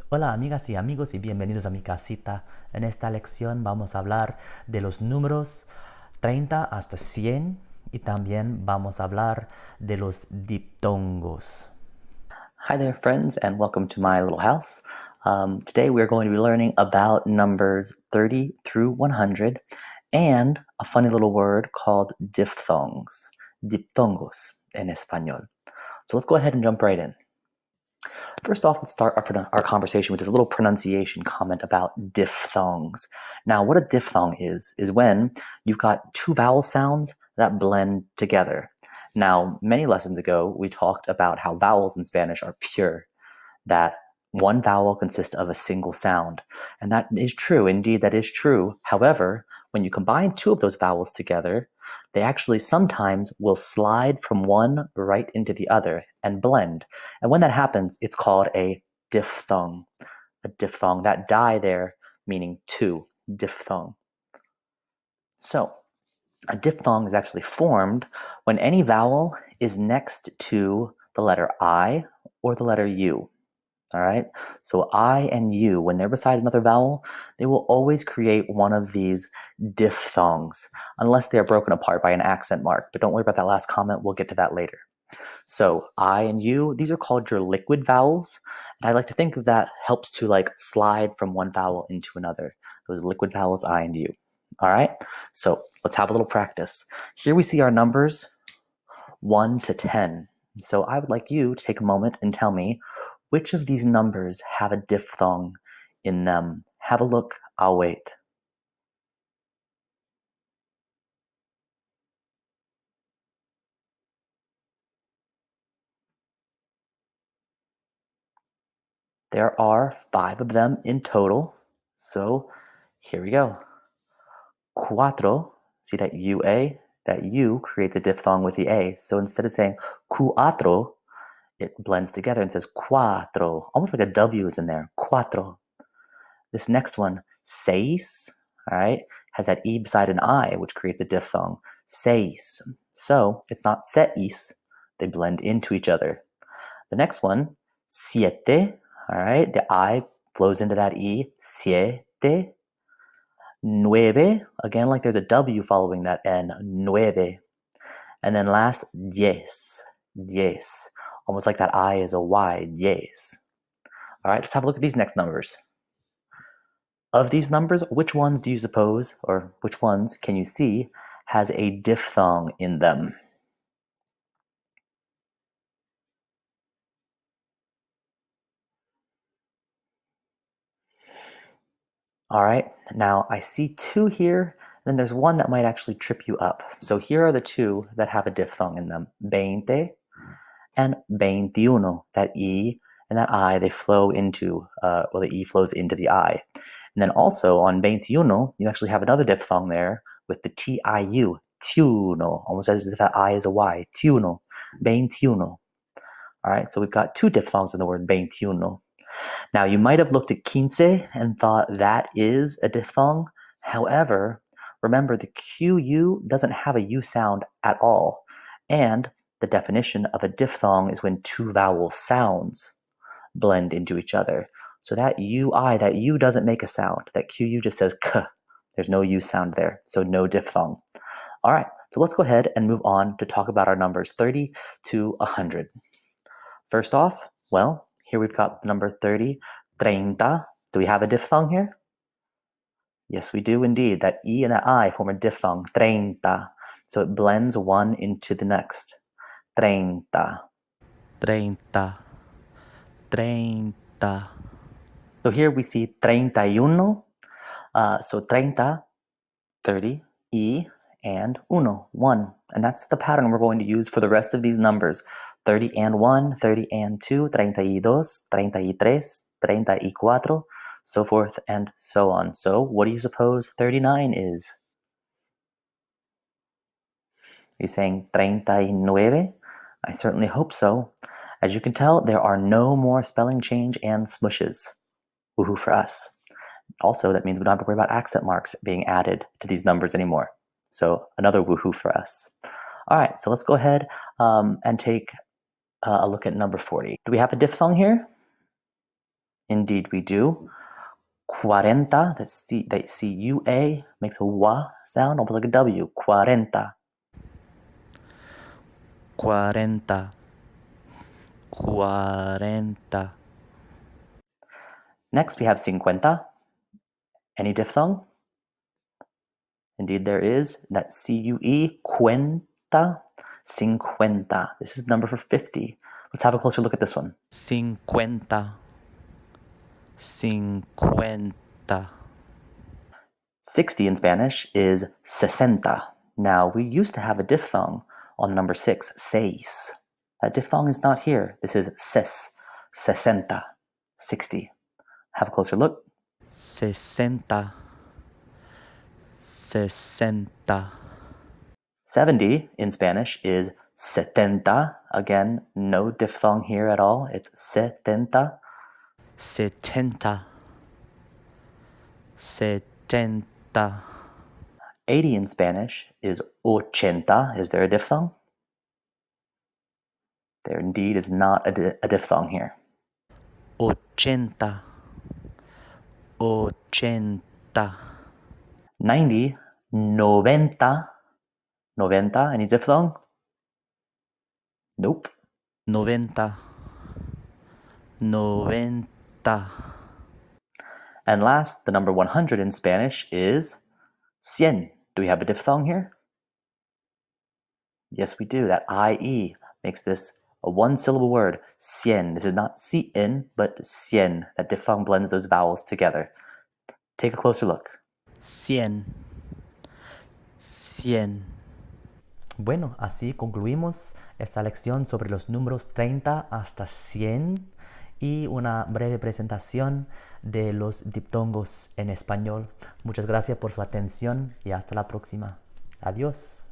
Hola amigas y amigos y bienvenidos a mi casita. En esta lección vamos a hablar de los números 30 hasta 100 y también vamos a hablar de los diptongos. Hi there friends and welcome to my little house. Today we're going to be learning about numbers 30 through 100 and a funny little word called diphthongs. Diptongos en español. So let's go ahead and jump right in. First off, let's start our conversation with this little pronunciation comment about diphthongs. Now, what a diphthong is when you've got two vowel sounds that blend together. Now, many lessons ago, we talked about how vowels in Spanish are pure, that one vowel consists of a single sound. And that is true. Indeed, that is true. However, when you combine two of those vowels together, they actually sometimes will slide from one right into the other and blend. And when that happens, it's called a diphthong. A diphthong. That die there meaning two. Diphthong. So, a diphthong is actually formed when any vowel is next to the letter I or the letter U. All right, so I and U, when they're beside another vowel, they will always create one of these diphthongs, unless they are broken apart by an accent mark. But don't worry about that last comment, we'll get to that later. So I and U, these are called your liquid vowels, and I like to think of that helps to like slide from one vowel into another. Those liquid vowels, I and U. All right, so let's have a little practice. Here we see our numbers 1 to 10. So I would like you to take a moment and tell me which of these numbers have a diphthong in them. Have a look, I'll wait. There are 5 of them in total. So here we go. Cuatro, see that UA? That U creates a diphthong with the A. So instead of saying cuatro, it blends together and says cuatro. Almost like a W is in there. Cuatro. This next one, seis, all right, has that E beside an I, which creates a diphthong. Seis. So it's not seis. They blend into each other. The next one, siete, all right, the I flows into that E. Siete. Nueve, again, like there's a W following that N. Nueve. And then last, diez. Diez. Almost like that I is a Y. Diez. All right, let's have a look at these next numbers. Of these numbers, which ones do you suppose, or which ones can you see, has a diphthong in them? All right, now I see 2 here, then there's one that might actually trip you up. So here are the 2 that have a diphthong in them, veinte and veintiuno. That E and that I, they flow into, the E flows into the I. And then also on veintiuno, you actually have another diphthong there with the TIU, tiuno, almost as if that I is a Y, tiuno, veintiuno. All right, so we've got 2 diphthongs in the word veintiuno. Now, you might have looked at quince and thought that is a diphthong. However, remember the QU doesn't have a U sound at all. And the definition of a diphthong is when 2 vowel sounds blend into each other. So that UI, that U doesn't make a sound. That QU just says k. There's no U sound there, so no diphthong. All right, so let's go ahead and move on to talk about our numbers 30 to 100. First off, well, here we've got the number 30, treinta. Do we have a diphthong here? Yes, we do indeed. That E and that I form a diphthong, treinta. So it blends one into the next. Treinta. Treinta. Treinta. So here we see 31. So treinta, 30, E, and uno, 1. And that's the pattern we're going to use for the rest of these numbers. 30 and 1, 30 and 2, 32, 33, 34, so forth and so on. So what do you suppose 39 is? Are you saying 39? I certainly hope so. As you can tell, there are no more spelling change and smushes. Woohoo for us. Also, that means we don't have to worry about accent marks being added to these numbers anymore. So another woohoo for us. All right, so let's go ahead and take a look at number 40. Do we have a diphthong here? Indeed, we do. 40, that C-U-A makes a wa sound, almost like a W. 40. 40. 40. Next, we have 50. Any diphthong? Indeed, there is. That C-U-E, cuenta, 50. This is the number for 50. Let's have a closer look at this one. 50. 50. 60 in Spanish is sesenta. Now, we used to have a diphthong on the number 6, seis. That diphthong is not here. This is ses, sesenta, 60. Have a closer look. 60. 60. 70 in Spanish is setenta. Again, no diphthong here at all. It's setenta. 70. 70. 80 in Spanish is ochenta. Is there a diphthong? There indeed is not a diphthong here. Ochenta. Ochenta. 90, noventa. Noventa, any diphthong? Nope. Noventa. Noventa. And last, the number 100 in Spanish is cien. Do we have a diphthong here? Yes, we do. That IE makes this a one-syllable word, cien. This is not cien, but cien. That diphthong blends those vowels together. Take a closer look. Cien. Cien. Bueno, así concluimos esta lección sobre los números 30 hasta 100 y una breve presentación de los diptongos en español. Muchas gracias por su atención y hasta la próxima. Adiós.